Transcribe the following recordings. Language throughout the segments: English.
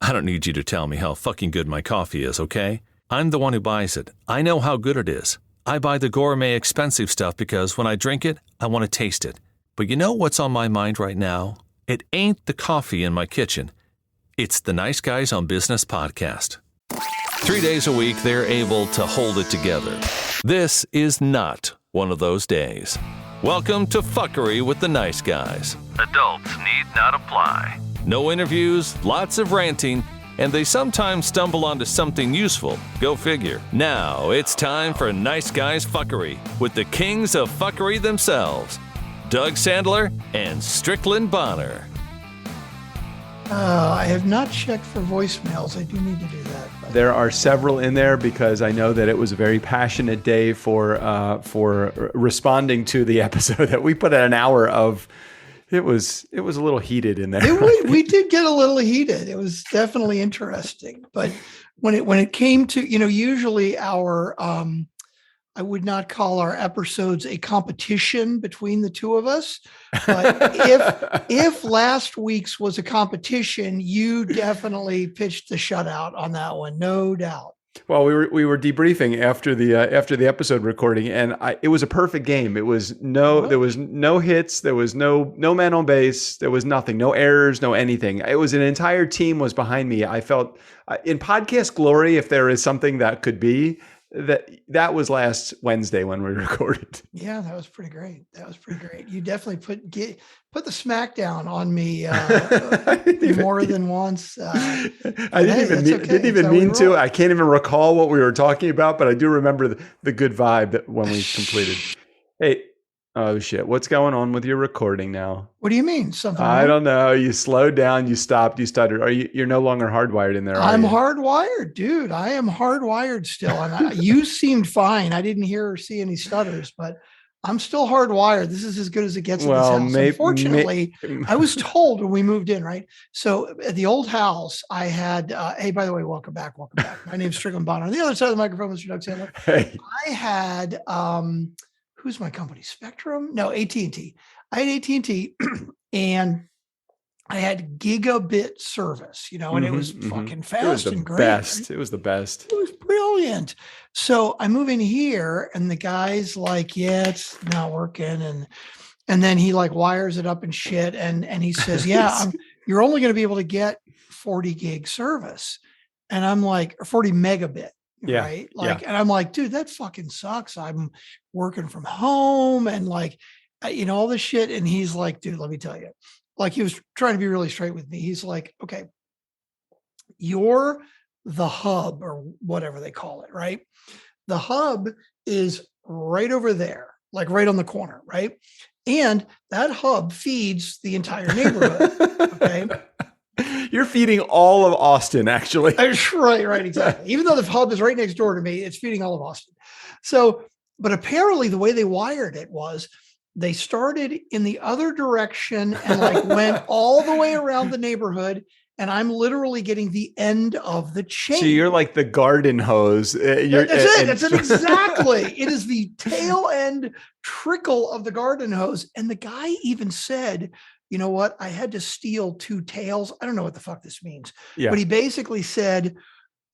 I don't need you to tell me how fucking good my coffee is, okay? I'm the one who buys it. I know how good it is. I buy the gourmet expensive stuff because when I drink it, I want to taste it. But you know what's on my mind right now? It ain't the coffee in my kitchen. It's the Nice Guys on Business podcast. 3 days a week, they're able to hold it together. This is not one of those days. Welcome to Fuckery with the Nice Guys. Adults need not apply. No interviews, lots of ranting, and they sometimes stumble onto something useful. Go figure. Now it's time for Nice Guys Fuckery with the kings of fuckery themselves, Doug Sandler and Strickland Bonner. I have not checked for voicemails. I do need to do that. But. There are several in there because I know that it was a very passionate day for responding to the episode that we put at an hour of. It was a little heated in there. We did get a little heated. It was definitely interesting. But when it came to, usually our I would not call our episodes a competition between the two of us. But if last week's was a competition, you definitely pitched the shutout on that one, no doubt. Well, we were debriefing after the episode recording, and it was a perfect game. There was no hits, there was no man on base, there was nothing, no errors, no anything. It was an entire team was behind me. I felt in podcast glory, if there is something that could be. That was last Wednesday when we recorded. Yeah, that was pretty great. You definitely put the smackdown on me more than once. I didn't even mean to. I can't even recall what we were talking about, but I do remember the good vibe when we completed. Hey, oh shit! What's going on with your recording now? What do you mean? Something? I don't know. You slowed down. You stopped. You stuttered. You're no longer hardwired in there? I'm hardwired, dude. I am hardwired still. And you seemed fine. I didn't hear or see any stutters, but I'm still hardwired. This is as good as it gets in this house. Unfortunately, I was told when we moved in, right? So at the old house, I had, hey, by the way, welcome back. My name's Strickland Bonner. On the other side of the microphone, Mr. Doug Sandler. Hey. I had, who's my company? Spectrum? No, AT&T. I had AT&T and I had gigabit service, and it was fucking fast and great. Best. It was the best. It was brilliant. So I move in here and the guy's like, yeah, it's not working. And then he like wires it up and shit. And he says, yeah, you're only going to be able to get 40 gig service. And I'm like, or 40 megabit. Yeah. Right. And I'm like, dude, that fucking sucks. I'm working from home and like, all this shit. And he's like, dude, let me tell you, like he was trying to be really straight with me. He's like, okay, you're the hub or whatever they call it. Right. The hub is right over there, like right on the corner. Right. And that hub feeds the entire neighborhood. Okay. You're feeding all of Austin, actually. Right, exactly. Even though the hub is right next door to me, it's feeding all of Austin. So, but apparently the way they wired it was they started in the other direction and like went all the way around the neighborhood. And I'm literally getting the end of the chain. So you're like the garden hose. That's it. Exactly. It is the tail end trickle of the garden hose. And the guy even said, you know what? I had to steal 2 tails. I don't know what the fuck this means. Yeah. But he basically said,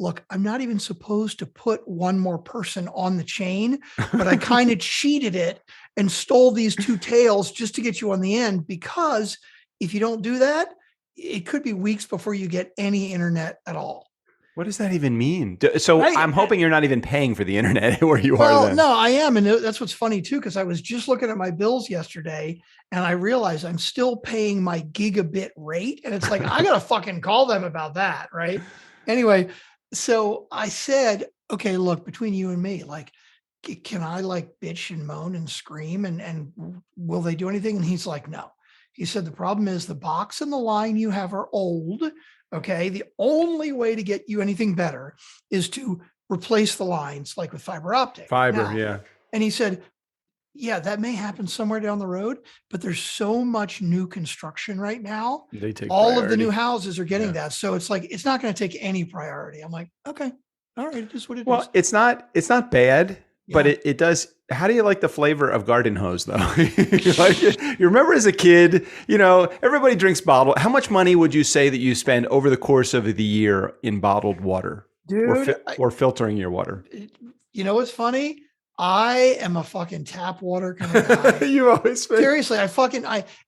look, I'm not even supposed to put one more person on the chain, but I kind of cheated it and stole these 2 tails just to get you on the end, because if you don't do that, it could be weeks before you get any internet at all. What does that even mean? So I'm hoping you're not even paying for the internet where you are then. No, I am. And that's what's funny too, because I was just looking at my bills yesterday and I realized I'm still paying my gigabit rate. And it's like, I got to fucking call them about that. Right. Anyway, so I said, okay, look, between you and me, like, can I like bitch and moan and scream and will they do anything? And he's like, no. He said, the problem is the box and the line you have are old. Okay. The only way to get you anything better is to replace the lines like with fiber optic. Yeah. And he said, yeah, that may happen somewhere down the road, but there's so much new construction right now. They take all priority. Of the new houses are getting that. So it's like, it's not going to take any priority. I'm like, okay, all right. It is what it is. Well, it's not bad. But it does. How do you like the flavor of garden hose, though? You remember as a kid, everybody drinks bottled. How much money would you say that you spend over the course of the year in bottled water, Dude, or filtering your water? you know what's funny? I am a fucking tap water kind of guy. You always spend. Seriously,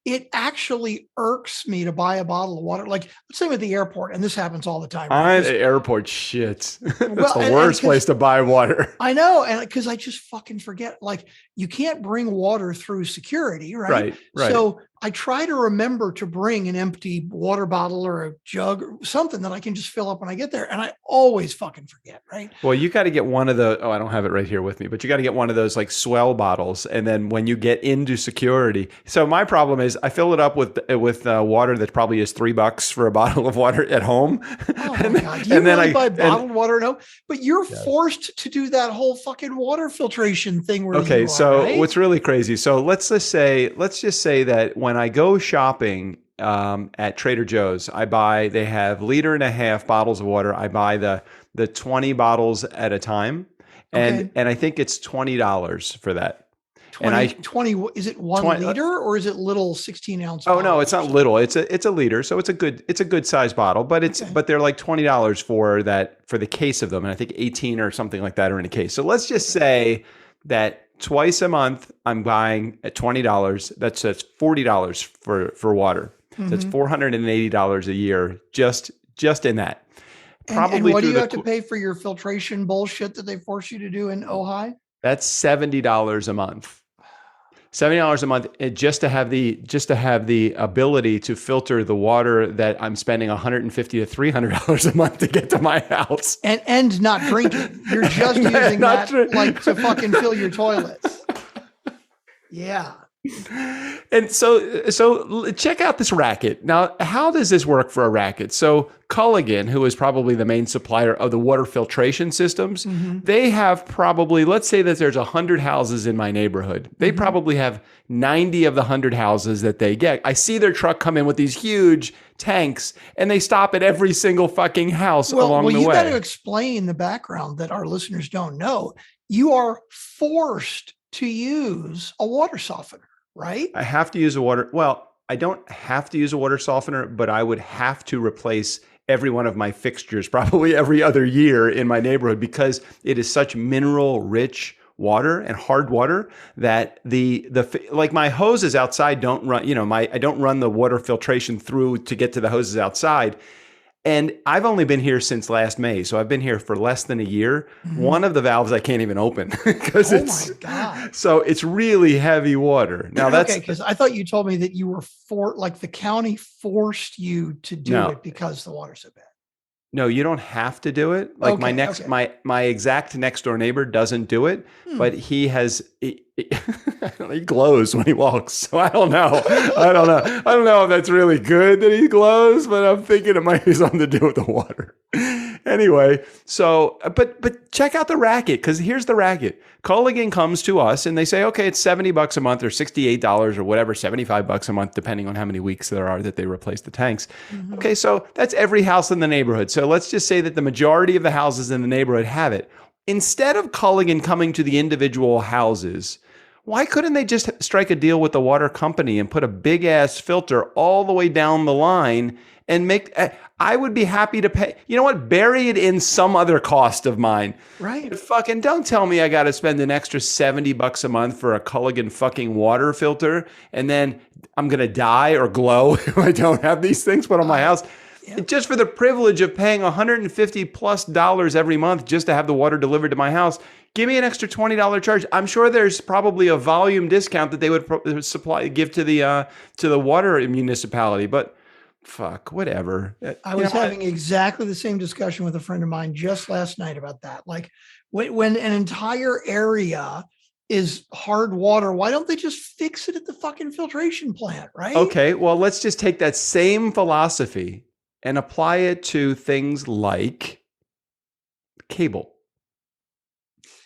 it actually irks me to buy a bottle of water. Like, let's say at the airport, and this happens all the time. Right? Airport shit. That's Well, the worst place to buy water. I know. And because I just fucking forget, like, you can't bring water through security, right? Right. So I try to remember to bring an empty water bottle or a jug or something that I can just fill up when I get there. And I always fucking forget, right? Well, you got to get one of the, I don't have it right here with me, but you got to get one of those like swell bottles. And then when you get into security, so my problem is I fill it up with water that probably is $3 for a bottle of water at home. Oh my God. Do you really buy bottled water? No, but you're forced to do that whole fucking water filtration thing. Okay. So what's really crazy. So let's just say that when I go shopping at Trader Joe's, they have 1.5 bottles of water. I buy the 20 bottles at a time. And I think it's $20 for that. 20, is it 1 liter or is it little 16-ounce? Oh no, it's not little. It's a liter. So it's a good size bottle, but but they're like $20 for the case of them. And I think 18 or something like that are in a case. So let's just say that twice a month I'm buying at $20. That's $40 for water. Mm-hmm. That's $480 a year just in that. Probably. And what do you have to pay for your filtration bullshit that they force you to do in Ojai? That's $70 a month. $70 a month just to have the ability to filter the water that I'm spending $150 to $300 a month to get to my house, and not drinking. You're just using that like to fucking fill your toilets. Yeah. And so check out this racket. Now, how does this work for a racket? So Culligan, who is probably the main supplier of the water filtration systems, they have probably, let's say that there's 100 houses in my neighborhood. They probably have 90 of the 100 houses that they get. I see their truck come in with these huge tanks and they stop at every single fucking house along the way. Well, you got to explain the background that our listeners don't know. You are forced to use a water softener. Right? I have to use a water. Well, I don't have to use a water softener, but I would have to replace every one of my fixtures probably every other year in my neighborhood because it is such mineral rich water and hard water that like my hoses outside don't run, I don't run the water filtration through to get to the hoses outside. And I've only been here since last May, so I've been here for less than a year. One of the valves I can't even open because my God. So it's really heavy water. Now that's because I thought you told me that you were the county forced you to do it because the water's so bad. No, you don't have to do it. Like my exact next door neighbor doesn't do it, but he glows when he walks. So I don't know. I don't know if that's really good that he glows, but I'm thinking it might be something to do with the water. Anyway, so but check out the racket because here's the racket. Culligan comes to us and they say, okay, it's $70 a month or $68 or whatever, $75 a month, depending on how many weeks there are that they replace the tanks. Okay, so that's every house in the neighborhood. So let's just say that the majority of the houses in the neighborhood have it. Instead of Culligan coming to the individual houses, why couldn't they just strike a deal with the water company and put a big ass filter all the way down the line and I would be happy to pay. You know what? Bury it in some other cost of mine. Right. But fucking don't tell me I got to spend an extra $70 a month for a Culligan fucking water filter and then I'm going to die or glow if I don't have these things put on my house. Yep. Just for the privilege of paying $150+ every month just to have the water delivered to my house. Give me an extra $20 charge. I'm sure there's probably a volume discount that they would give to the water municipality, but fuck, whatever. I was having exactly the same discussion with a friend of mine just last night about that. Like when an entire area is hard water, why don't they just fix it at the fucking filtration plant, right? Okay, well, let's just take that same philosophy and apply it to things like cable.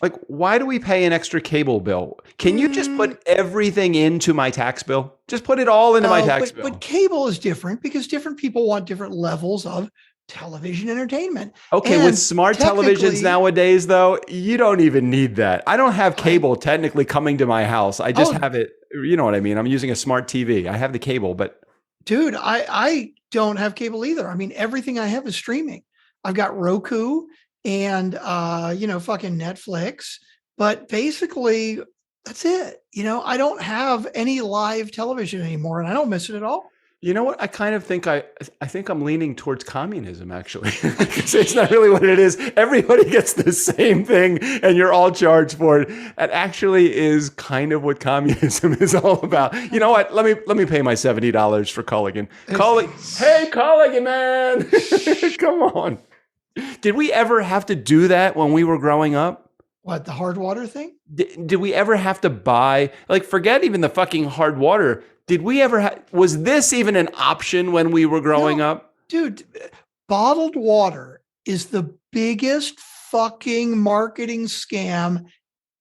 Like, why do we pay an extra cable bill? Can you just put everything into my tax bill? Just put it all into my tax bill. But cable is different because different people want different levels of television entertainment. Okay, And with smart televisions technically- nowadays, though, you don't even need that. I don't have cable technically coming to my house. I just have it. You know what I mean? I'm using a smart TV. I have the cable, but dude, I don't have cable either. I mean, everything I have is streaming. I've got Roku and fucking Netflix, but basically that's it. I don't have any live television anymore, and I don't miss it at all. you know what? I kind of think I think I'm leaning towards communism, actually. It's not really what it is. Everybody gets the same thing, and you're all charged for it. It actually is kind of what communism is all about. You know what? Let me pay my $70 for Culligan. Hey, Culligan, man, come on. Did we ever have to do that when we were growing up? What, the hard water thing? Did we ever have to buy, like, forget even the fucking hard water? Did we ever was this even an option when we were growing up? Dude, bottled water is the biggest fucking marketing scam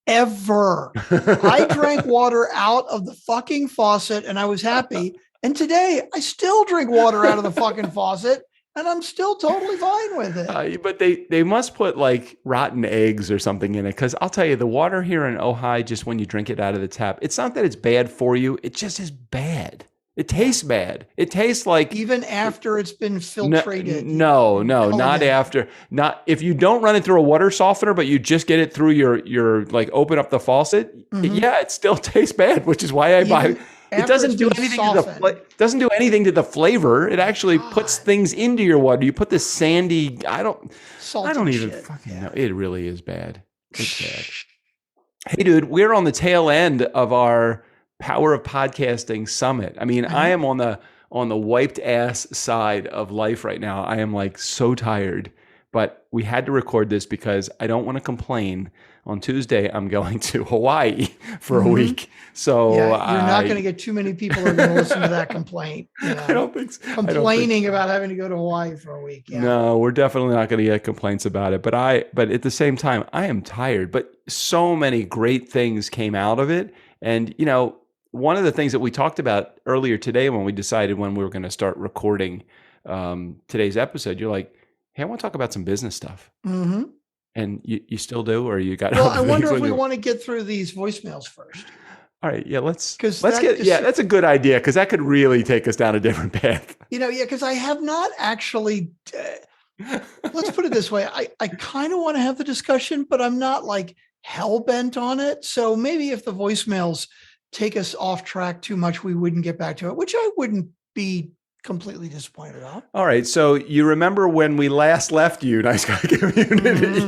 ever. I drank water out of the fucking faucet and I was happy. And today I still drink water out of the fucking faucet. And I'm still totally fine with it. But they must put like rotten eggs or something in it. Because I'll tell you, the water here in Ojai, just when you drink it out of the tap, it's not that it's bad for you. It just is bad. It tastes bad. It tastes like even after it's been filtrated. No, not after. Not if you don't run it through a water softener, but you just get it through your like open up the faucet. Mm-hmm. Yeah, it still tastes bad, which is why I buy. It doesn't do anything to the flavor. It actually puts things into your water. You put this sandy. I don't even fucking know. It really is bad. It's bad. Hey, dude, we're on the tail end of our Power of Podcasting Summit. I mean, I am on the wiped ass side of life right now. I am like so tired, but we had to record this because I don't want to complain. On Tuesday, I'm going to Hawaii for a week. So you're not going to get too many people who are going to listen to that complaint. I don't think so. Complaining about having to go to Hawaii for a week. Yeah. No, we're definitely not going to get complaints about it. But at the same time, I am tired. But so many great things came out of it. And, one of the things that we talked about earlier today when we decided when we were going to start recording today's episode, you're like, hey, I want to talk about some business stuff. Mm-hmm. And you still do, or you got? Well, I wonder if we want to get through these voicemails first. All right, yeah, let's get. Yeah, that's a good idea because that could really take us down a different path. Because I have not actually. Let's put it this way: I kind of want to have the discussion, but I'm not like hell bent on it. So maybe if the voicemails take us off track too much, we wouldn't get back to it, which I wouldn't be completely disappointed on. All right. So you remember when we last left you, Nice Guy Community,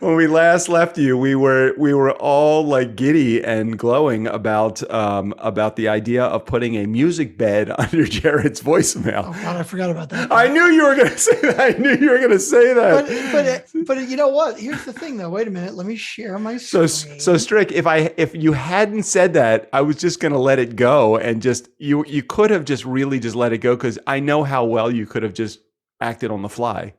when we last left you, we were all like giddy and glowing about the idea of putting a music bed under Jared's voicemail. Oh God, I forgot about that. I knew you were going to say that. I knew you were going to say that. But you know what? Here's the thing, though. Wait a minute. Let me share my screen. So Strick, if you hadn't said that, I was just going to let it go and just you could have just really just let it go because I know how well you could have just acted on the fly.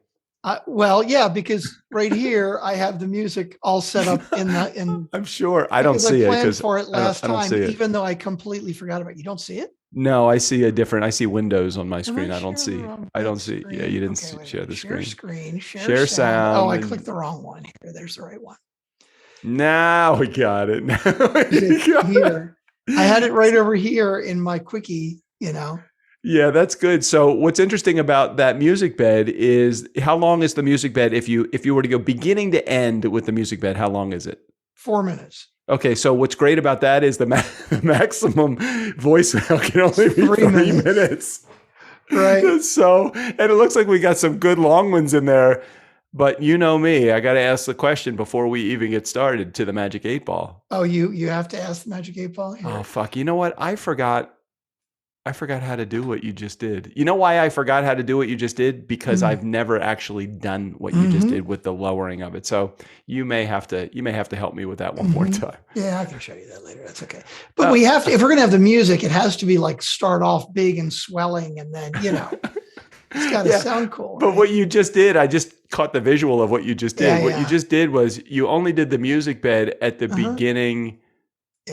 Well, yeah, because right here I have the music all set up in. I'm sure I don't see it because for it last time, see it. Even though I completely forgot about it. You don't see it? No, I see Windows on my screen. I don't see. Yeah, you didn't share the screen. Share sound. Oh, I clicked the wrong one. Here, there's the right one. Now we got it. Here, I had it right over here in my quickie. Yeah, that's good. So what's interesting about that music bed is how long is the music bed? If you were to go beginning to end with the music bed, how long is it? 4 minutes. Okay, so what's great about that is the maximum voicemail can only be 3 minutes. Right. So, and it looks like we got some good long ones in there. But you know me, I got to ask the question before we even get started to the Magic 8 Ball. Oh, you have to ask the Magic 8 Ball? Here. Oh, fuck. You know what? I forgot how to do what you just did. You know why I forgot how to do what you just did? Because I've never actually done what you just did with the lowering of it. So you may have to help me with that one more time. Yeah, I can show you that later. That's okay. But we have to, if we're going to have the music, it has to be like start off big and swelling and then, it's got to sound cool. But what you just did, I just caught the visual of what you just did. What you just did was you only did the music bed at the beginning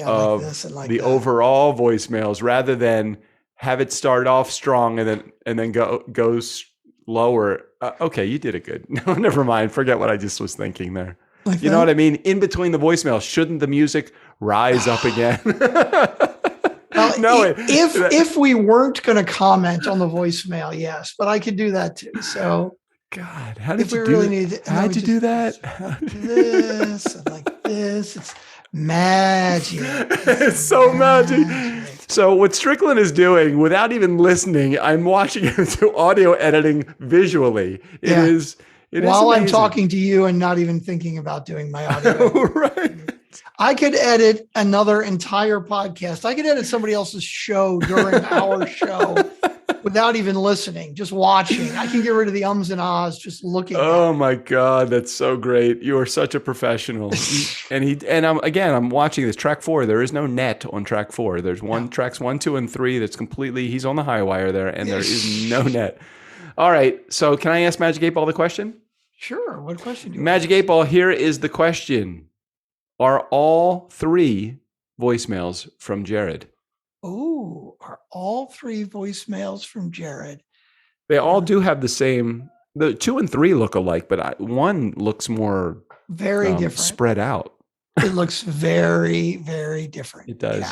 of the overall voicemails rather than have it start off strong and then go lower. Okay, you did it good. No, never mind. Forget what I just was thinking there. Like You know what I mean? In between the voicemail, shouldn't the music rise up again? Well, No, if we weren't going to comment on the voicemail, yes, but I could do that too. So, God, how did if you we do really that? need it, How'd you do that? This and like this, it's magic. It's so magic. So what Strickland is doing without even listening, I'm watching him do audio editing visually. It is while I'm amazing. talking to you and not even thinking about doing my audio. Right. I could edit another entire podcast. I could edit somebody else's show during our show without even listening, just watching. I can get rid of the ums and ahs just looking. Oh my God, that's so great. You are such a professional. I'm watching this track 4. There is no net on track 4. There's tracks 1, 2, and 3 that's completely, he's on the high wire there, and there is no net. All right. So can I ask Magic 8 Ball the question? Sure. What question do you Magic 8 Ball, here is the question. Are all 3 voicemails from Jared? Oh, are all 3 voicemails from Jared? They all do have the same. The 2 and 3 look alike, but 1 looks more very different, spread out. It looks very, very different. It does.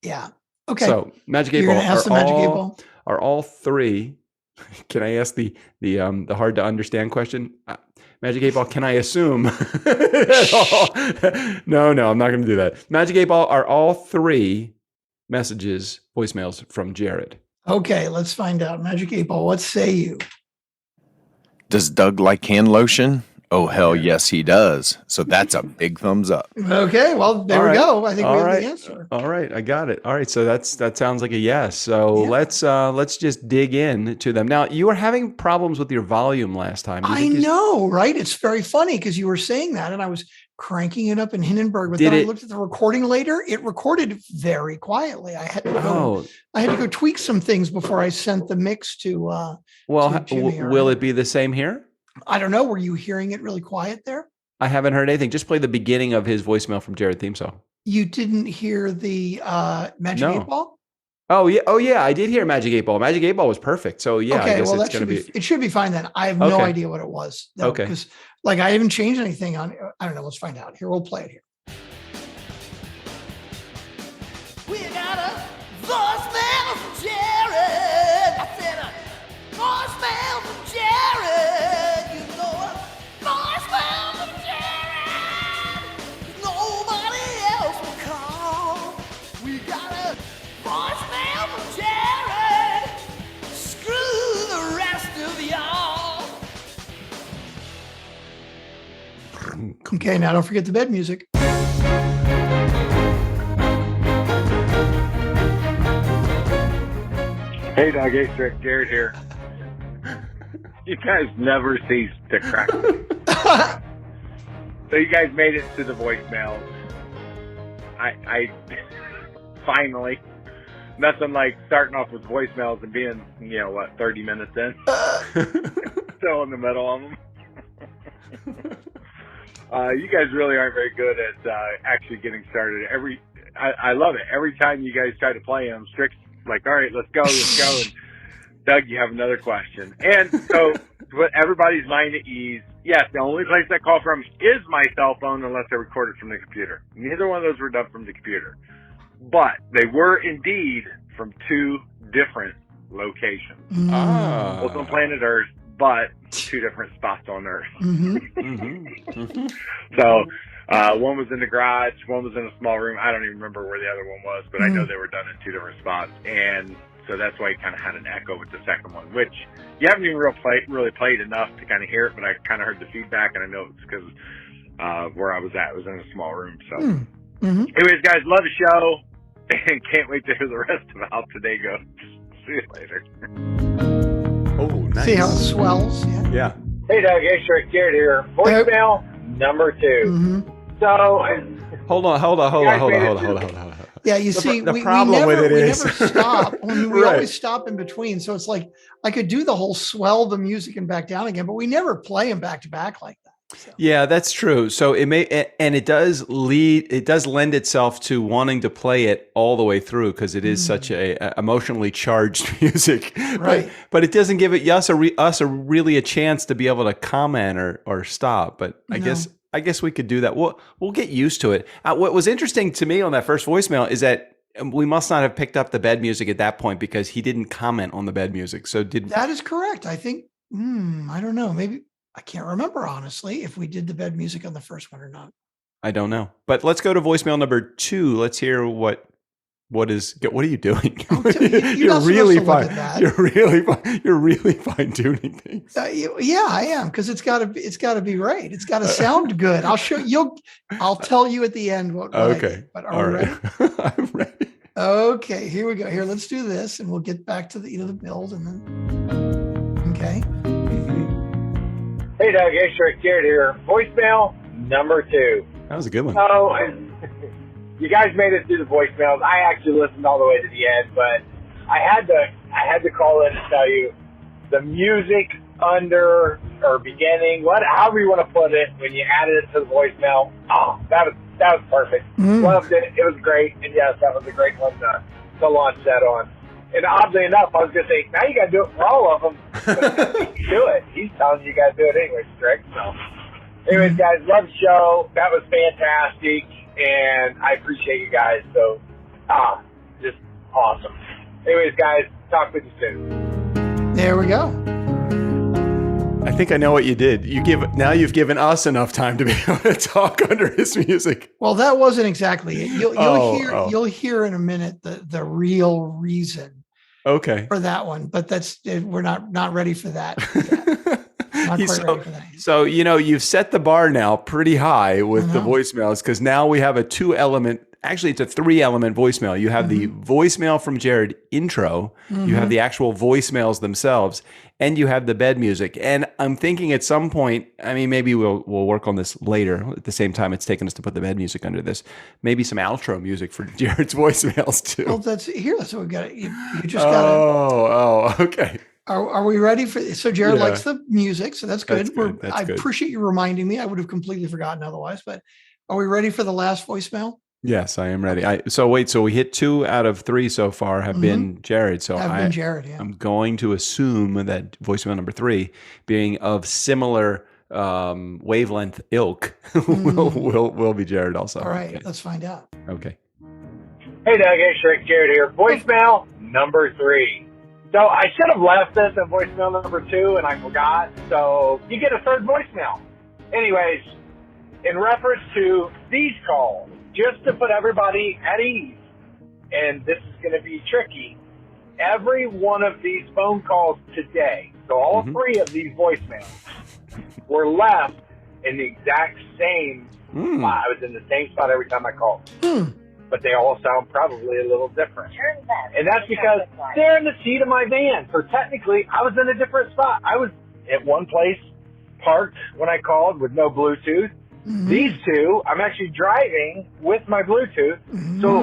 Yeah. Okay. So Magic 8 You're Ball. gonna ask the Magic 8 Ball? Are all 3? Can I ask the hard to understand question? Magic 8 Ball, can I assume? No, I'm not going to do that. Magic 8 Ball, are all 3 messages, voicemails from Jared? Okay, let's find out. Magic 8 Ball, what say you? Does Doug like hand lotion? Oh, hell yes, he does. So that's a big thumbs up. Okay, well, there we go. I think we have the answer. All right, I got it. All right, so that sounds like a yes. So let's just dig in to them. Now, you were having problems with your volume last time. I know, right? It's very funny because you were saying that, and I was cranking it up in Hindenburg. But then I looked at the recording later. It recorded very quietly. I had to go tweak some things before I sent the mix to. Will it be the same here? I don't know. Were you hearing it really quiet there? I haven't heard anything. Just play the beginning of his voicemail from Jared theme song. You didn't hear the Magic 8 Ball? Oh yeah, I did hear Magic 8 Ball. Magic 8 Ball was perfect. So yeah, okay, I guess well, it's going to be. It should be fine then. I have no idea what it was. Though, okay. Because I haven't changed anything on. I don't know. Let's find out. Here, we'll play it here. We got a voicemail from Jared. I said a voicemail from Jared. You know a voicemail from Jared. Nobody else will call. We got a voicemail from Jared. Screw the rest of y'all. Okay, now don't forget the bed music. Hey, Doug, Astrick, Jared here. You guys never cease to crack me. So you guys made it to the voicemails. I finally, nothing like starting off with voicemails and being, 30 minutes in. Still in the middle of them. You guys really aren't very good at actually getting started. I love it. Every time you guys try to play them, Strick's like, all right, let's go. And Doug, you have another question. And so to put everybody's mind at ease, yes, the only place I call from is my cell phone unless I record it from the computer. Neither one of those were done from the computer. But they were indeed from 2 different locations. Both on planet Earth, but 2 different spots on Earth. So one was in the garage, one was in a small room. I don't even remember where the other one was, but I know they were done in 2 different spots. And so that's why you kind of had an echo with the second one, which you haven't even really played enough to kind of hear it, but I kind of heard the feedback, and I know it's because where I was at was in a small room. So anyways, guys, love the show, and can't wait to hear the rest of how today goes. See you later. Oh, nice. See how it swells? Yeah. Hey, Doug, Astrick, Jared here. Voicemail number 2. So, hold on. Yeah, you see, the we problem never, with it we is never stop. I mean, we Right. always stop in between. So it's like I could do the whole swell the music and back down again, but we never play them back to back like that. So. Yeah, that's true. So it does lend itself to wanting to play it all the way through because it is such a emotionally charged music. Right. But it doesn't give us really a chance to be able to comment or stop. But I guess we could do that. We'll get used to it. What was interesting to me on that first voicemail is that we must not have picked up the bed music at that point because he didn't comment on the bed music. So that is correct. I think, I don't know. Maybe I can't remember, honestly, if we did the bed music on the first one or not. I don't know. But let's go to voicemail number 2. Let's hear what are you doing? You're really fine tuning things. Yeah, I am, because it's got to be right. It's got to sound good. I'll tell you at the end what I did. But are we ready? I'm ready. Okay, here we go. Here, let's do this, and we'll get back to the build, and then okay. Hey, Doug. Hey, Rick. Garrett here. Voicemail number 2. That was a good one. Oh, you guys made it through the voicemails. I actually listened all the way to the end, but I had to call in and tell you the music under or beginning, however you want to put it, when you added it to the voicemail. Oh, that was perfect. Loved it. It was great, and yes, that was a great one to launch that on. And oddly enough, I was going to say, now you got to do it for all of them. But you do it. He's telling you got to do it anyway, Strick. So, anyways, guys, love the show. That was fantastic, and I appreciate you guys. So, just awesome. Anyways, guys, talk with you soon. There we go. I think I know what you did. You've given us enough time to be able to talk under his music. Well, that wasn't exactly it. You'll hear in a minute the real reason. Okay. For that one, but we're not ready for that. Not quite ready for that. So you've set the bar now pretty high with the voicemails, because now we have a 2-element. Actually, it's a 3-element voicemail. You have the voicemail from Jared intro, you have the actual voicemails themselves, and you have the bed music. And I'm thinking at some point, I mean, maybe we'll work on this later. At the same time, it's taken us to put the bed music under this. Maybe some outro music for Jared's voicemails too. Well, that's what we got. You just got. Oh, okay. Are we ready for this? So Jared likes the music, so that's good. I good. appreciate you reminding me. I would have completely forgotten otherwise. But are we ready for the last voicemail? Yes, I am ready. So we hit 2 out of 3 so far have been Jared. So been Jared, yeah. I'm going to assume that voicemail number 3, being of similar wavelength ilk, will be Jared also. All right, okay. Let's find out. Okay. Hey, Doug. Hey, Shrek. Jared here. Voicemail number 3. So I should have left this at voicemail number 2, and I forgot. So you get a 3rd voicemail. Anyways, in reference to these calls, just to put everybody at ease, and this is going to be tricky, every one of these phone calls today, so all 3 of these voicemails, were left in the exact same spot. I was in the same spot every time I called. But they all sound probably a little different. And that's because they're in the seat of my van. So technically, I was in a different spot. I was at one place parked when I called with no Bluetooth. These 2, I'm actually driving with my Bluetooth. So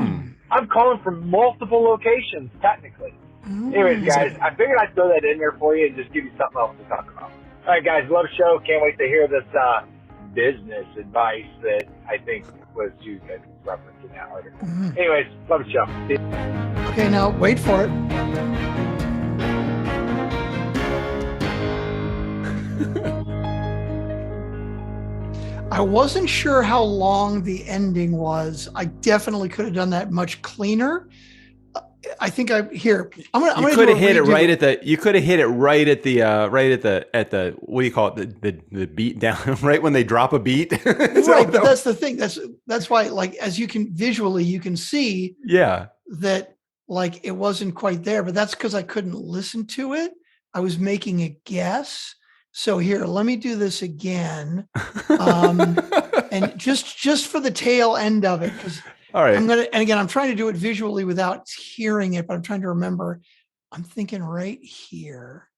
I'm calling from multiple locations, technically. Anyways, guys, I figured I'd throw that in there for you and just give you something else to talk about. All right, guys, love the show. Can't wait to hear this business advice that I think was you guys referencing that article. Anyways, love the show. Okay, now wait for it. I wasn't sure how long the ending was. I definitely could have done that much cleaner. I think I'm gonna. You could have hit it right at the. You could have hit it right at the. What do you call it? The beat down. Right when they drop a beat. Right, but that's the thing. That's why, like, as you can visually, you can see. Yeah. That like it wasn't quite there, but that's because I couldn't listen to it. I was making a guess. So here, let me do this again, and just for the tail end of it, because. All right. And again, I'm trying to do it visually without hearing it, but I'm trying to remember. I'm thinking right here.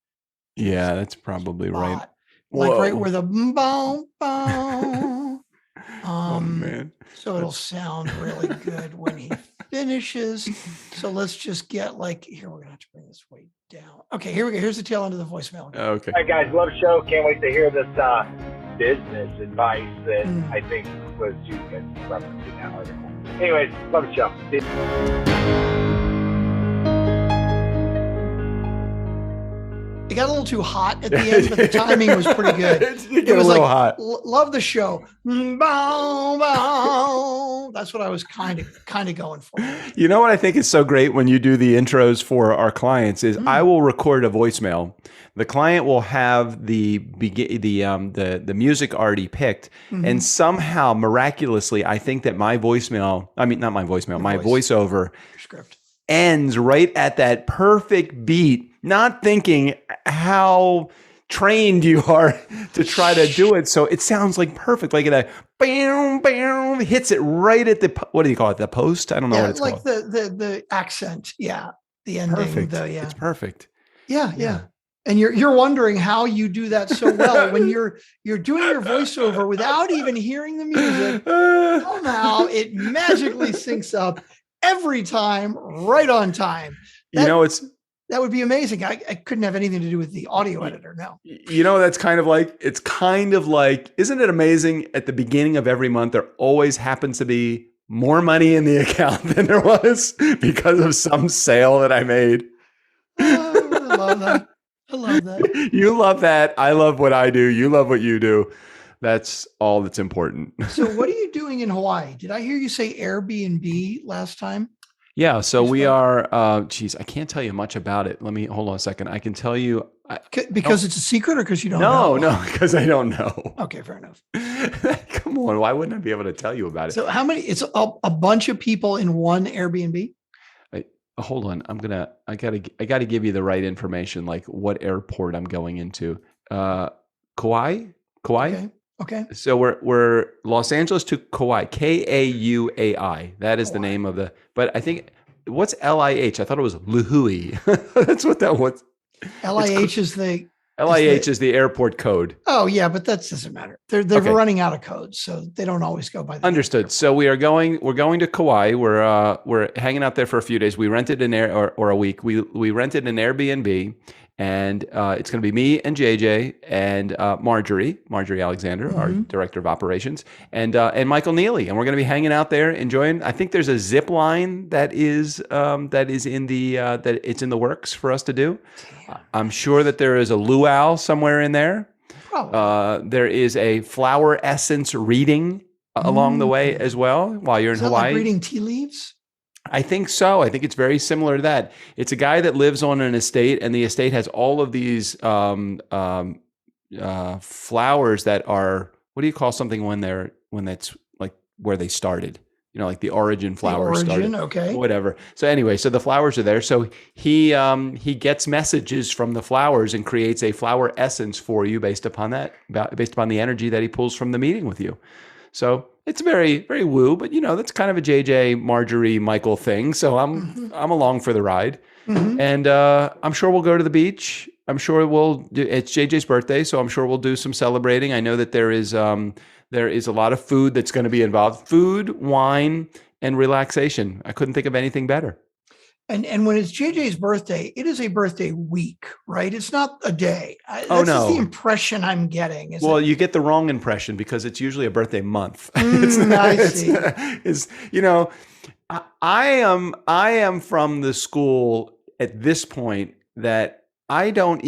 Yeah, that's probably right. Like right where the boom, boom. Oh man. So it'll sound really good when he finishes. So let's just get like here. We're gonna have to bring this way down. Okay, here we go. Here's the tail end of the voicemail. Okay. All right, guys, love the show. Can't wait to hear this business advice that I think was you guys referencing that article. Anyways, love the show. See you. It got a little too hot at the end, but the timing was pretty good. It got a little hot. Love the show. Bow, bow. That's what I was kind of going for. You know what I think is so great when you do the intros for our clients is I will record a voicemail. The client will have the music already picked, and somehow miraculously, I think that my voicemail, I mean not my voicemail, my voiceover script ends right at that perfect beat. Not thinking how trained you are to try to do it. So it sounds like perfect. Like a bam, bam, hits it right at the, what do you call it? The post? I don't know what it's like called. the accent. Yeah. The ending. Perfect. It's perfect. Yeah. And you're wondering how you do that so well when you're doing your voiceover without even hearing the music. Somehow it magically syncs up every time, right on time. That would be amazing. I couldn't have anything to do with the audio editor. No. You know, it's kind of like, isn't it amazing at the beginning of every month, there always happens to be more money in the account than there was because of some sale that I made. Oh, I love that. You love that. I love what I do. You love what you do. That's all that's important. So what are you doing in Hawaii? Did I hear you say Airbnb last time? Yeah, so we are, I can't tell you much about it. Hold on a second. I can tell you. Because it's a secret or because you don't know? No, because I don't know. Okay, fair enough. Come on, why wouldn't I be able to tell you about it? So how many, it's a bunch of people in one Airbnb? Hold on, I gotta give you the right information, like what airport I'm going into. Kauai? Okay. So we're Los Angeles to Kauai, Kauai. That is the name of the. But I think what's LIH? I thought it was Luhui. That's what that was. LIH is the LIH is the airport code. Oh yeah, but that doesn't matter. They're running out of codes, so they don't always go by that. Understood. So we're going to Kauai. We're hanging out there for a few days. We rented or a week. We rented an Airbnb. And it's going to be me and JJ and Marjorie Alexander, our director of operations, and Michael Neely, and we're going to be hanging out there enjoying. I think there's a zip line that is in the works for us to do. I'm sure that there is a luau somewhere in there. Probably. There is a flower essence reading along the way as well while you're in Hawaii. Like reading tea leaves? I think so. I think it's very similar to that. It's a guy that lives on an estate, and the estate has all of these flowers that are, what do you call something when that's like where they started? You know, like the origin flowers started. Okay. Whatever. So anyway, so the flowers are there. So he gets messages from the flowers and creates a flower essence for you based upon the energy that he pulls from the meeting with you. So it's very, very woo, but that's kind of a JJ, Marjorie, Michael thing. So I'm along for the ride, and I'm sure we'll go to the beach. I'm sure it's JJ's birthday, so I'm sure we'll do some celebrating. I know that there is a lot of food that's going to be involved: food, wine, and relaxation. I couldn't think of anything better. And when it's JJ's birthday, it is a birthday week, right? It's not a day. That's no. just the impression I'm getting. You get the wrong impression because it's usually a birthday month. I see. I am from the school at this point that it's not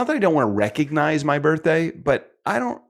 that I don't want to recognize my birthday, but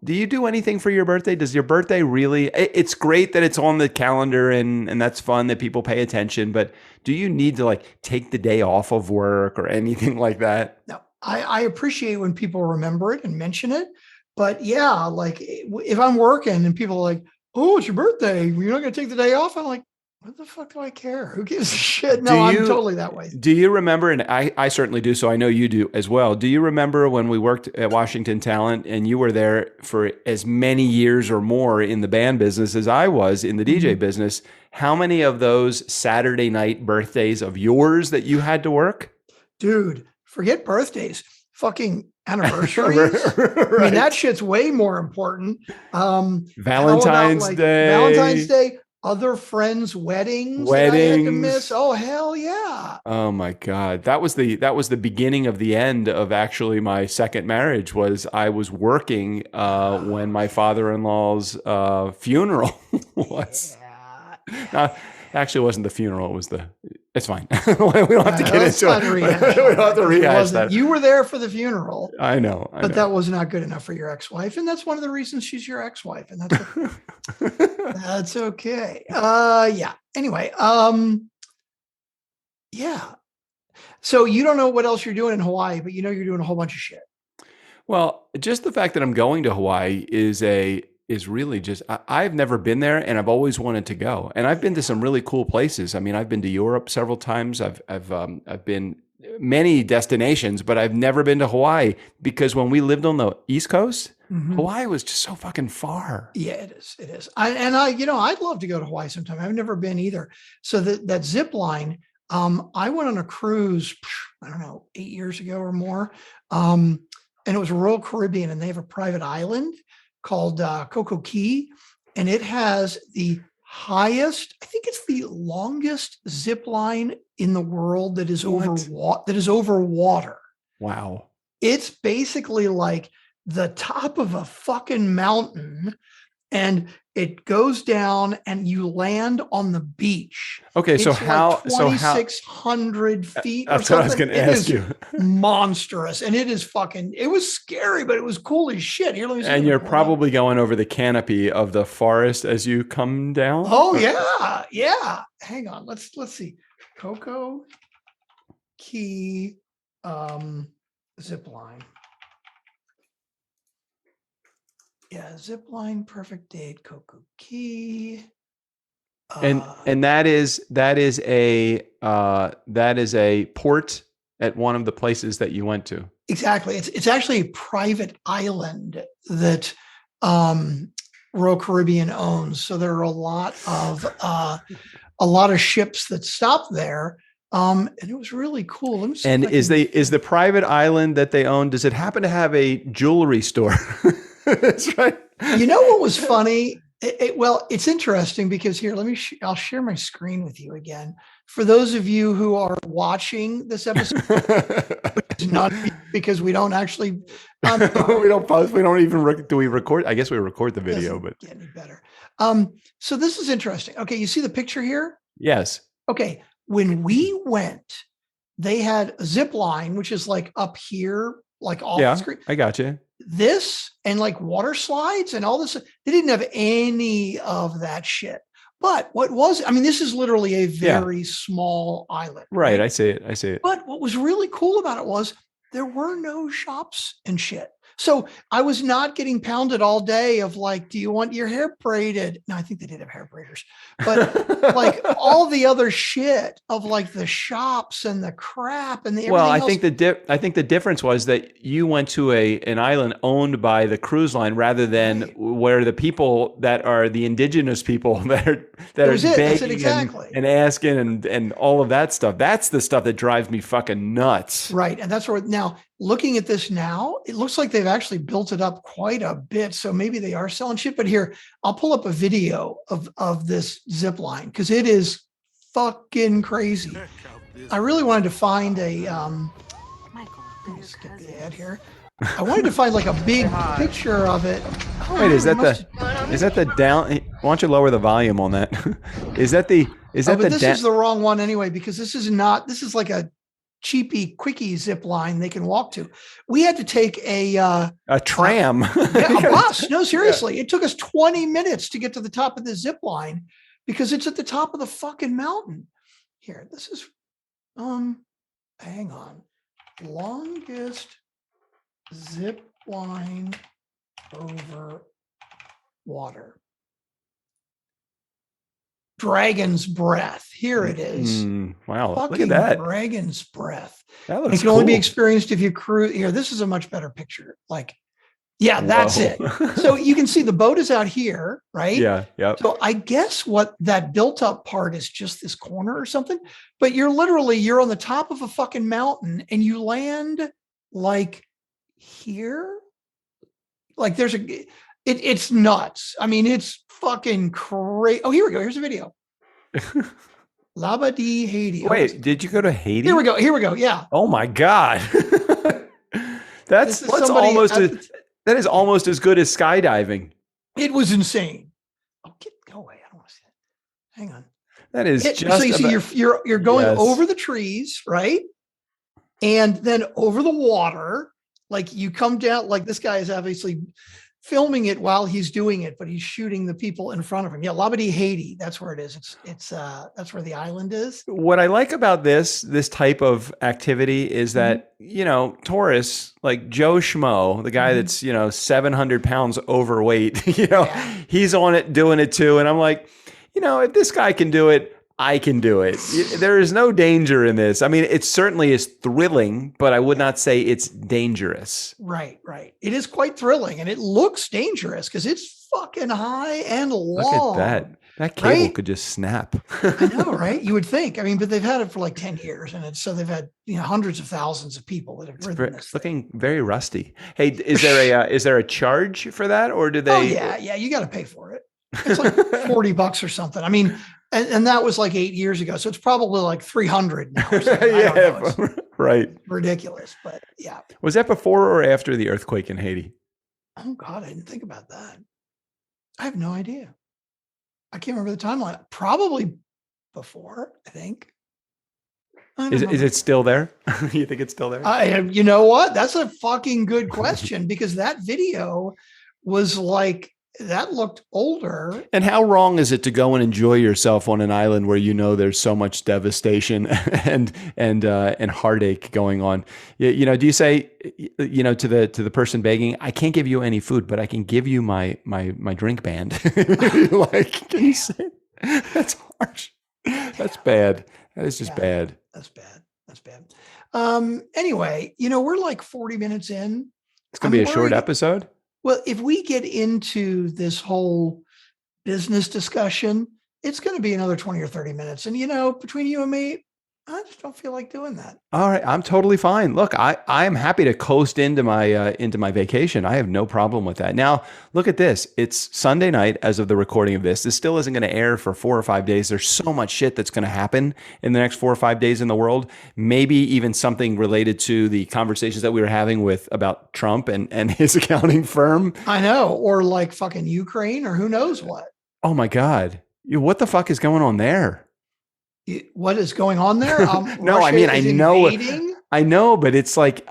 do you do anything for your birthday? Does your birthday really, it's great that it's on the calendar and that's fun that people pay attention, but do you need to take the day off of work or anything like that? No, I appreciate when people remember it and mention it, but yeah, if I'm working and people are like, oh, it's your birthday, you're not going to take the day off. I'm like, what the fuck do I care? Who gives a shit? No, I'm totally that way. Do you remember, and I certainly do, so I know you do as well. Do you remember when we worked at Washington Talent and you were there for as many years or more in the band business as I was in the DJ business? How many of those Saturday night birthdays of yours that you had to work? Dude, forget birthdays. Fucking anniversaries. Right. I mean, that shit's way more important. Valentine's Day. other friends' weddings that I had to miss. Oh, hell yeah. Oh my God. That was the beginning of the end of actually my second marriage. Was I was working when my father-in-law's funeral was. Yeah. Actually, it wasn't the funeral. It was it's fine. We don't have to get Let's into not it. rehash We don't have to that, 'cause it rehash wasn't- that. You were there for the funeral. I know. But that was not good enough for your ex-wife, and that's one of the reasons she's your ex-wife, and that's okay. That's okay. Yeah. Anyway, yeah. So you don't know what else you're doing in Hawaii, but you know you're doing a whole bunch of shit. Well, just the fact that I'm going to Hawaii is really just I've never been there, and I've always wanted to go. And I've been to some really cool places. I mean, I've been to Europe several times. I've been many destinations, but I've never been to Hawaii because when we lived on the East Coast, Hawaii was just so fucking far. Yeah, it is. It is. I'd love to go to Hawaii sometime. I've never been either. So that zip line, I went on a cruise, I don't know, 8 years ago or more. And it was Royal Caribbean, and they have a private island called Coco Key, and it has the highest, I think it's the longest zip line in the world that is over water. Wow. It's basically like the top of a fucking mountain, and it goes down and you land on the beach. Okay, so It's how 2,600 feet or that's something. what I was going to ask you. Monstrous, and it was scary, but it was cool as shit. Here, let me see. And you're probably going over the canopy of the forest as you come down. Oh yeah. Hang on, let's see. Coco Key zip line. Yeah, zip line, perfect date, Coco Key. And that is a port at one of the places that you went to. Exactly. It's actually a private island that Royal Caribbean owns. So there are a lot of ships that stop there. And it was really cool. Let me see And if I can- is the private island that they own, does it happen to have a jewelry store? That's right. You know what was funny? Well, it's interesting because here, I'll share my screen with you again. For those of you who are watching this episode, which is not because we don't actually, we don't post. We don't even, do we record? I guess we record the video, doesn't but get any better. So this is interesting. Okay. You see the picture here? yes. Okay. When we went, they had a zip line, which is like up here, like off the screen. I got you. This and like water slides and all this, they didn't have any of that shit. But this is literally a very small island. Right. I see it. But what was really cool about it was there were no shops and shit. So I was not getting pounded all day of like, do you want your hair braided? No, I think they did have hair braiders, but like all the other shit of like the shops and the crap and the everything Well, I else. think the difference was that you went to an island owned by the cruise line rather than where the people that are the indigenous people that are begging exactly. and asking and all of that stuff. That's the stuff that drives me fucking nuts. Right. And that's where now looking at this now, it looks like they've actually built it up quite a bit. So maybe they are selling shit. But here, I'll pull up a video of this zip line because it is fucking crazy. I really wanted to find a let me skip the ad here. I wanted to find like a big picture of it. Wait, is that the down? Why don't you lower the volume on that? Is that the is the wrong one anyway, because this is like a cheapy quickie zip line they can walk to. We had to take a tram, a bus. No, seriously, it took us 20 minutes to get to the top of the zip line because it's at the top of the fucking mountain. Here, this is hang on, longest zip line over water. Dragon's Breath. Here it is. Wow, fucking look at that. Dragon's Breath. That looks it can only be experienced if you cruise. Here, this is a much better picture. Like, yeah, that's it. So you can see the boat is out here, right? Yeah. So I guess what that built up part is just this corner or something. But you're on the top of a fucking mountain and you land like here. Like It's nuts. I mean, it's fucking crazy. Oh, here we go. Here's a video. Labadee Haiti. Wait, did you go to Haiti? Here we go. Here we go. Yeah. Oh my God. That's that is almost as good as skydiving. It was insane. Oh, go away. I don't want to see it. Hang on. That is so you see you're going over the trees, right? And then over the water, like you come down, like this guy is obviously filming it while he's doing it, but he's shooting the people in front of him. Yeah, Labadee, Haiti. That's where it is. It's that's where the island is. What I like about this type of activity is that, tourists like Joe Schmo, the guy that's, 700 pounds overweight, he's on it doing it too. And I'm like, if this guy can do it, I can do it. There is no danger in this. I mean, it certainly is thrilling, but I would not say it's dangerous. Right. It is quite thrilling, and it looks dangerous because it's fucking high and long. Look at that. That cable could just snap. I know, right? You would think. I mean, but they've had it for like 10 years, and so they've had hundreds of thousands of people that have ridden this. Looking very rusty. Hey, is there a charge for that, or do they? Oh yeah, you got to pay for it. It's like $40 or something. I mean, and that was like 8 years ago, so it's probably like 300 now. Or something. Yeah, right. Ridiculous, but yeah. Was that before or after the earthquake in Haiti? Oh God, I didn't think about that. I have no idea. I can't remember the timeline. Probably before, I think. Is it still there? You think it's still there? You know what? That's a fucking good question, because that video was like, that looked older. And how wrong is it to go and enjoy yourself on an island where there's so much devastation and heartache going on? Do you say to the person begging, I can't give you any food, but I can give you my drink band? Like, can you say that's harsh? That's bad. That is just bad. That's bad. Anyway, we're like 40 minutes in. It's gonna be a short episode. Well, if we get into this whole business discussion, it's going to be another 20 or 30 minutes. And, between you and me, I just don't feel like doing that. All right. I'm totally fine. Look, I am happy to coast into my vacation. I have no problem with that. Now, look at this. It's Sunday night as of the recording of this. This still isn't going to air for 4 or 5 days. There's so much shit that's going to happen in the next 4 or 5 days in the world. Maybe even something related to the conversations that we were having about Trump and his accounting firm. I know. Or like fucking Ukraine, or who knows what. Oh my God. What the fuck is going on there? What is going on there? No, Russia I mean, I know, but it's like,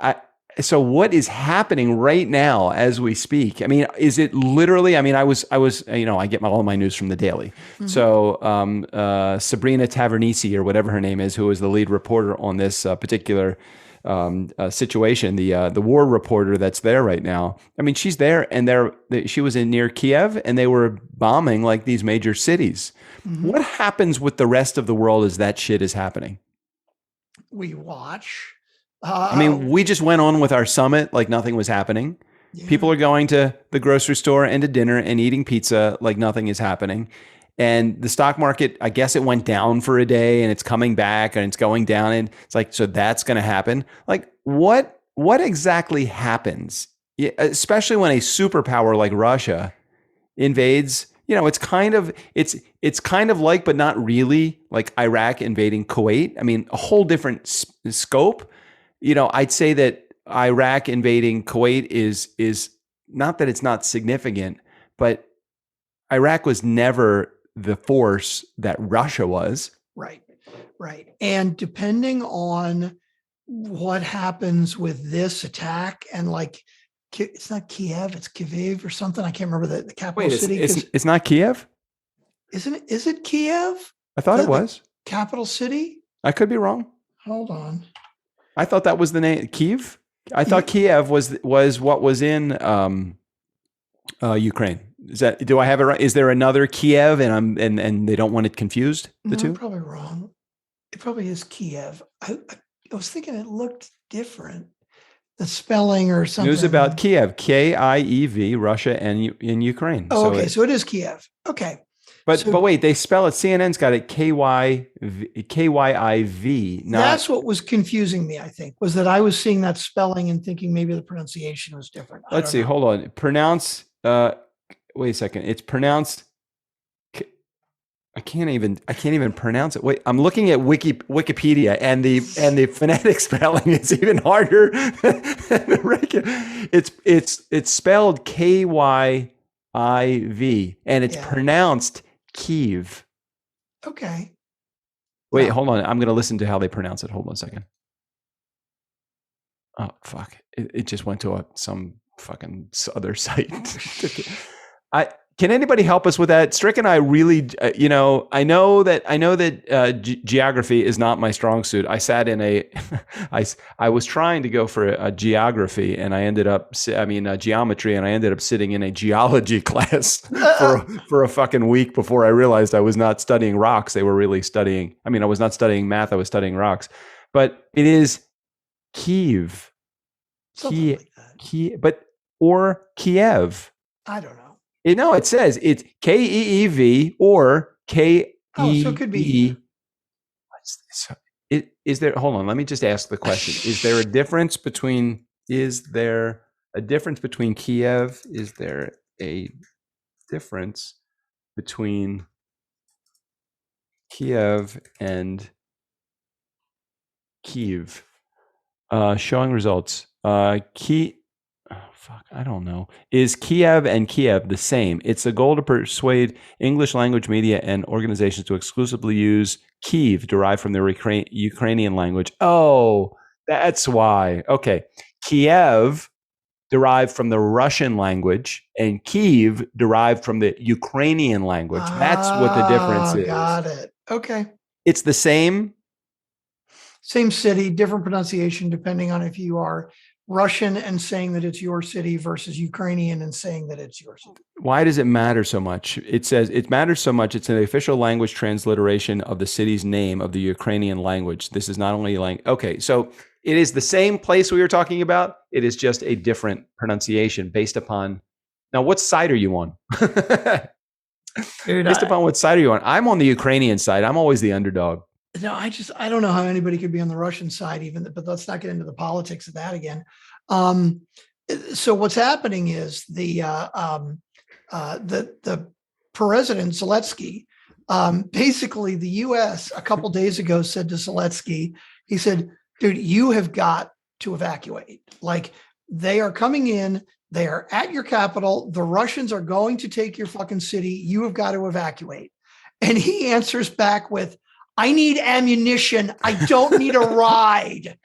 so what is happening right now as we speak? I mean, is it literally, I was, I get all my news from the Daily. Mm-hmm. So, Sabrina Tavernisi, or whatever her name is, who is the lead reporter on this particular situation, the war reporter that's there right now. I mean, she's there, and she was near Kiev, and they were bombing like these major cities. Mm-hmm. What happens with the rest of the world as that shit is happening? We watch. We just went on with our summit like nothing was happening. Yeah. People are going to the grocery store and to dinner and eating pizza like nothing is happening. And the stock market, I guess it went down for a day, and it's coming back, and it's going down. And it's like, so that's going to happen. Like, what exactly happens? Especially when a superpower like Russia invades. It's kind of like, but not really, like Iraq invading Kuwait. I mean, a whole different scope. I'd say that Iraq invading Kuwait is not that it's not significant, but Iraq was never the force that Russia was. Right. And depending on what happens with this attack, and like, it's not Kiev, it's Kyiv or something. I can't remember the capital city. It's not Kiev? Isn't it? Is it Kiev? I thought it was. Capital city? I could be wrong. Hold on. I thought that was the name. Kyiv? I thought Kiev was what was in Ukraine. Do I have it right? Is there another Kiev and they don't want it confused? The two? I'm probably wrong. It probably is Kiev. I was thinking it looked different. The spelling or something. News about Kiev, Kiev, Russia and in Ukraine. Oh, okay. So it is Kiev. Okay. But wait, they spell it. CNN's got it Kyiv. That's what was confusing me. I think was that I was seeing that spelling and thinking maybe the pronunciation was different. Let's see. Hold on. Pronounce Wait a second. It's pronounced. I can't even pronounce it. Wait, I'm looking at Wikipedia, and the phonetic spelling is even harder than the regular. It's spelled Kyiv, and it's pronounced Kiev. Okay. Wait, Well, hold on. I'm going to listen to how they pronounce it. Hold on a second. Oh fuck! It just went to some fucking other site. Can anybody help us with that? Strick and I really, I know that geography is not my strong suit. I sat in I was trying to go for a geography, and I ended up, geometry, and I ended up sitting in a geology class for a fucking week before I realized I was not studying rocks. They were really studying. I was not studying math. I was studying rocks. But it is Kiev, something like that. or Kiev. I don't know. No, it says it's Keev or Ke. Oh, so it could be. Is there? Hold on. Let me just ask the question. Is there a difference between? Is there a difference between Kiev? Is there a difference between Kiev and Kiev? Showing results. I don't know. Is Kiev and Kiev the same? It's a goal to persuade English language media and organizations to exclusively use Kiev, derived from the Ukrainian language. Oh, that's why. Okay. Kiev derived from the Russian language, and Kiev derived from the Ukrainian language. That's what the difference is. Got it. Okay. It's the same. Same city, different pronunciation, depending on if you are Russian and saying that it's your city versus Ukrainian and saying that it's your city. Why does it matter so much? It says it matters so much. It's an official language transliteration of the city's name of the Ukrainian language. This is not only okay, so it is the same place we were talking about. It is just a different pronunciation based upon. Now, what side are you on? Dude, based upon what side are you on? I'm on the Ukrainian side. I'm always the underdog. No, I don't know how anybody could be on the Russian side but let's not get into the politics of that again. So what's happening is the President Zelensky, basically the U.S. a couple days ago said to Zelensky, he said, dude, you have got to evacuate. Like, they are coming in, they are at your capital, the Russians are going to take your fucking city, you have got to evacuate. And he answers back with, I need ammunition. I don't need a ride.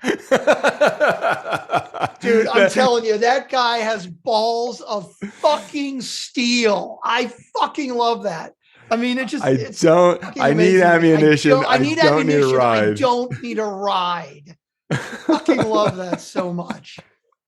Dude, I'm telling you, that guy has balls of fucking steel. I fucking love that. I mean, I need ammunition. I need ammunition. I don't need a ride. Fucking love that so much.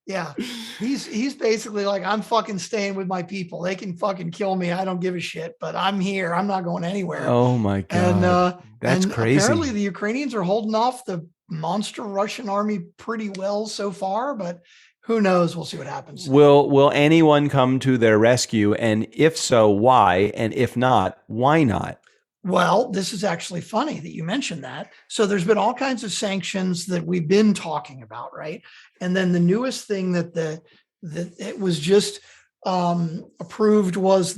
Yeah. He's basically like, I'm fucking staying with my people. They can fucking kill me. I don't give a shit, but I'm here. I'm not going anywhere. Oh my God. That's crazy. Apparently the Ukrainians are holding off the monster Russian army pretty well so far, but who knows? We'll see what happens. Will anyone come to their rescue? And if so, why? And if not, why not? Well, this is actually funny that you mentioned that. So there's been all kinds of sanctions that we've been talking about, right? And then the newest thing that it was just approved was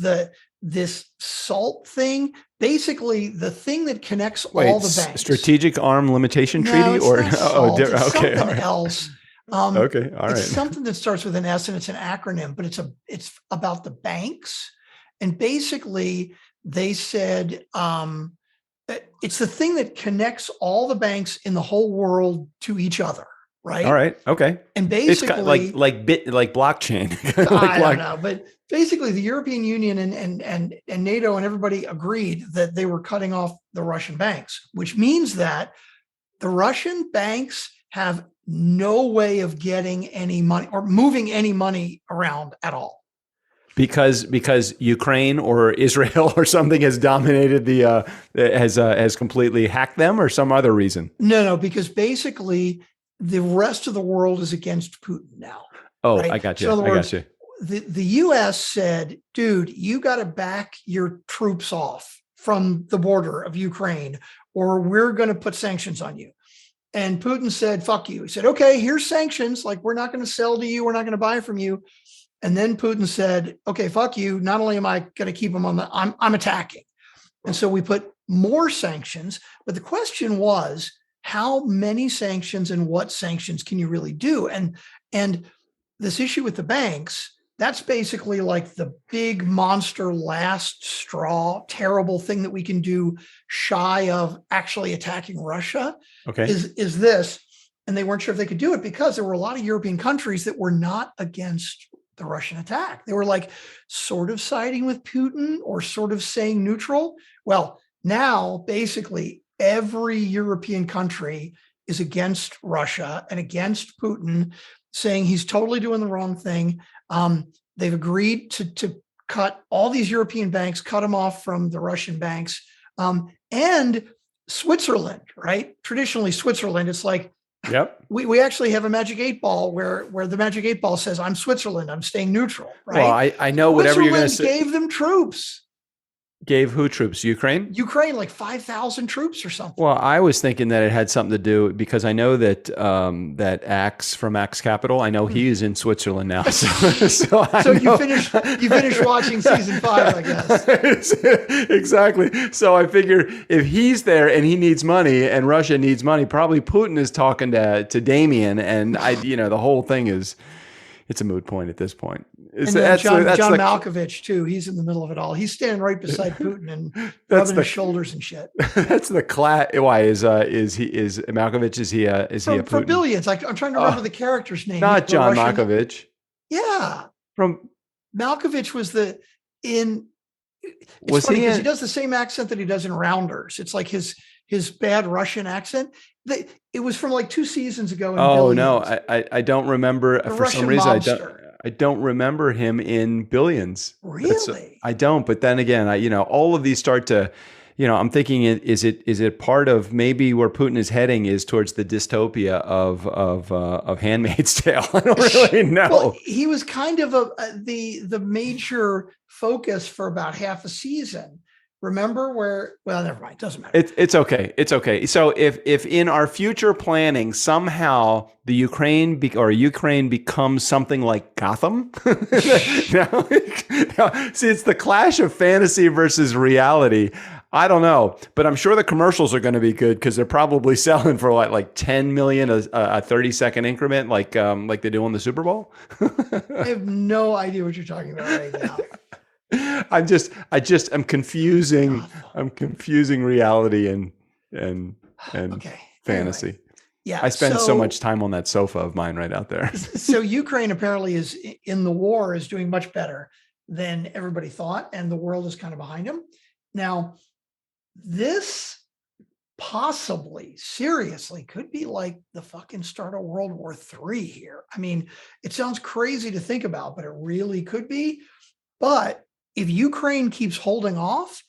this SALT thing. Basically, the thing that connects all the banks. Strategic Arm Limitation Treaty, it's or not SALT, it's okay, something all right. else. Okay, all right. It's something that starts with an S and it's an acronym, but it's about the banks. And basically, they said it's the thing that connects all the banks in the whole world to each other, right? All right. Okay. And basically, it's like blockchain. I don't know, but basically, the European Union and NATO and everybody agreed that they were cutting off the Russian banks, which means that the Russian banks have no way of getting any money or moving any money around at all. Because Ukraine or Israel or something has dominated has completely hacked them, or some other reason? No, because basically the rest of the world is against Putin now. Oh, right? I got you. So in other words, I got you. The U.S. said, dude, you got to back your troops off from the border of Ukraine, or we're going to put sanctions on you. And Putin said, fuck you. He said, okay, here's sanctions. Like, we're not going to sell to you. We're not going to buy from you. And then Putin said, okay, fuck you. Not only am I going to keep them on I'm attacking. And so we put more sanctions. But the question was, how many sanctions and what sanctions can you really do? And this issue with the banks, that's basically like the big monster last straw, terrible thing that we can do shy of actually attacking Russia. Okay. Is this. And they weren't sure if they could do it because there were a lot of European countries that were not against the Russian attack. They were like sort of siding with Putin or sort of saying neutral. Well, now basically every European country is against Russia and against Putin, saying he's totally doing the wrong thing. They've agreed to cut all these European banks, cut them off from the Russian banks. And Switzerland, right? Traditionally, Switzerland, it's like, yep. We actually have a magic 8-ball where the magic 8-ball says, I'm Switzerland, I'm staying neutral, right? Well, I know whatever you're going to say. Gave them troops. Gave who troops? Ukraine? Ukraine, like 5,000 troops or something. Well, I was thinking that it had something to do because I know that that Axe from Axe Capital, I know he is in Switzerland now. So you finished watching season 5, I guess. Exactly. So I figure if he's there and he needs money and Russia needs money, probably Putin is talking to Damien, and the whole thing it's a moot point at this point. And then John Malkovich too. He's in the middle of it all. He's standing right beside Putin and rubbing his shoulders and shit. That's the class. Why is Malkovich? Is he a Putin? For Billions? Like, I'm trying to remember the character's name. Not John Malkovich. Yeah, from Malkovich was the in. It's was funny he? He does the same accent that he does in Rounders. It's like his bad Russian accent. It was from like 2 seasons ago. Oh Billions. no, I don't remember. For Russian some reason, mobster. I don't remember him in Billions. Really? I don't. But then again, all of these start to, I'm thinking, is it part of maybe where Putin is heading is towards the dystopia of Handmaid's Tale? I don't really know. Well, he was kind of the major focus for about half a season. Remember where? Well, never mind. Doesn't matter. It's okay. It's okay. So if in our future planning somehow the Ukraine becomes something like Gotham, now, see, it's the clash of fantasy versus reality. I don't know, but I'm sure the commercials are going to be good because they're probably selling for like 10 million a 30-second increment, like they do on the Super Bowl. I have no idea what you're talking about right now. I'm confusing. I'm confusing reality and okay. fantasy. Anyway. Yeah. I spend so much time on that sofa of mine right out there. So Ukraine apparently is in the war is doing much better than everybody thought, and the world is kind of behind them. Now, this possibly, seriously, could be like the fucking start of World War III here. I mean, it sounds crazy to think about, but it really could be. But if Ukraine keeps holding off,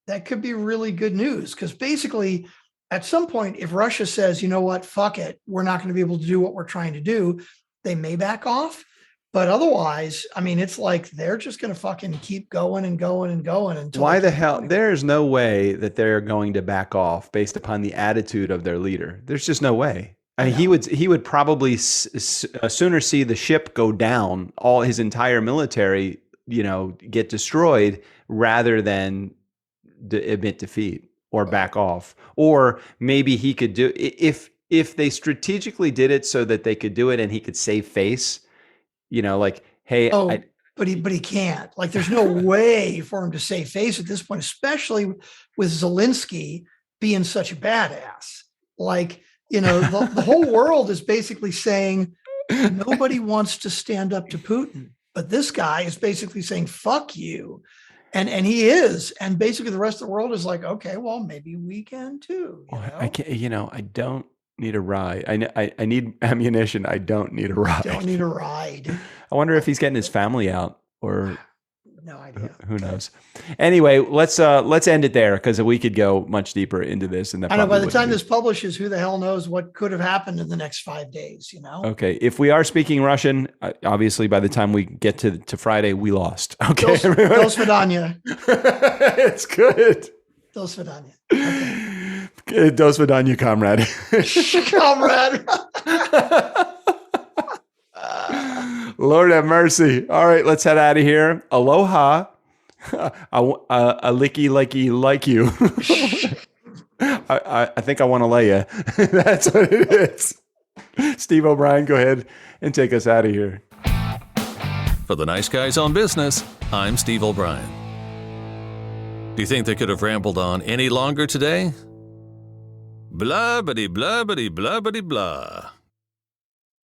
that could be really good news, because basically at some point, if Russia says, you know what, fuck it, we're not going to be able to do what we're trying to do, they may back off. But otherwise, I mean, it's like they're just going to fucking keep going and going and going until. Why the hell? There's no way that they're going to back off based upon the attitude of their leader. There's just no way. I mean, he would probably sooner see the ship go down, all his entire military, get destroyed, rather than admit defeat or back off. Or maybe he could do if they strategically did it so that they could do it and he could save face. Like, hey, but he can't. Like, there's no way for him to save face at this point, especially with Zelensky being such a badass. Like, the whole world is basically saying nobody wants to stand up to Putin, but this guy is basically saying fuck you, and he is, and basically the rest of the world is like, okay, well, maybe we can too. I can't. I don't need a ride. I need ammunition. I don't need a ride. Don't need a ride. I wonder if he's getting his family out, or no idea. Who knows? Anyway, let's end it there, because we could go much deeper into this. And I know by the time this publishes, who the hell knows what could have happened in the next 5 days? Okay, if we are speaking Russian, obviously by the time we get to Friday, we lost. Okay, До свидания. It's good. До свидания. Okay. До свидания, comrade. Comrade. Lord have mercy. All right, let's head out of here. Aloha. A licky likey like you. I think I want to lay you. That's what it is. Steve O'Brien, go ahead and take us out of here. For the Nice Guys on Business, I'm Steve O'Brien. Do you think they could have rambled on any longer today? Blah, bitty, blah, bitty, blah, bitty, blah.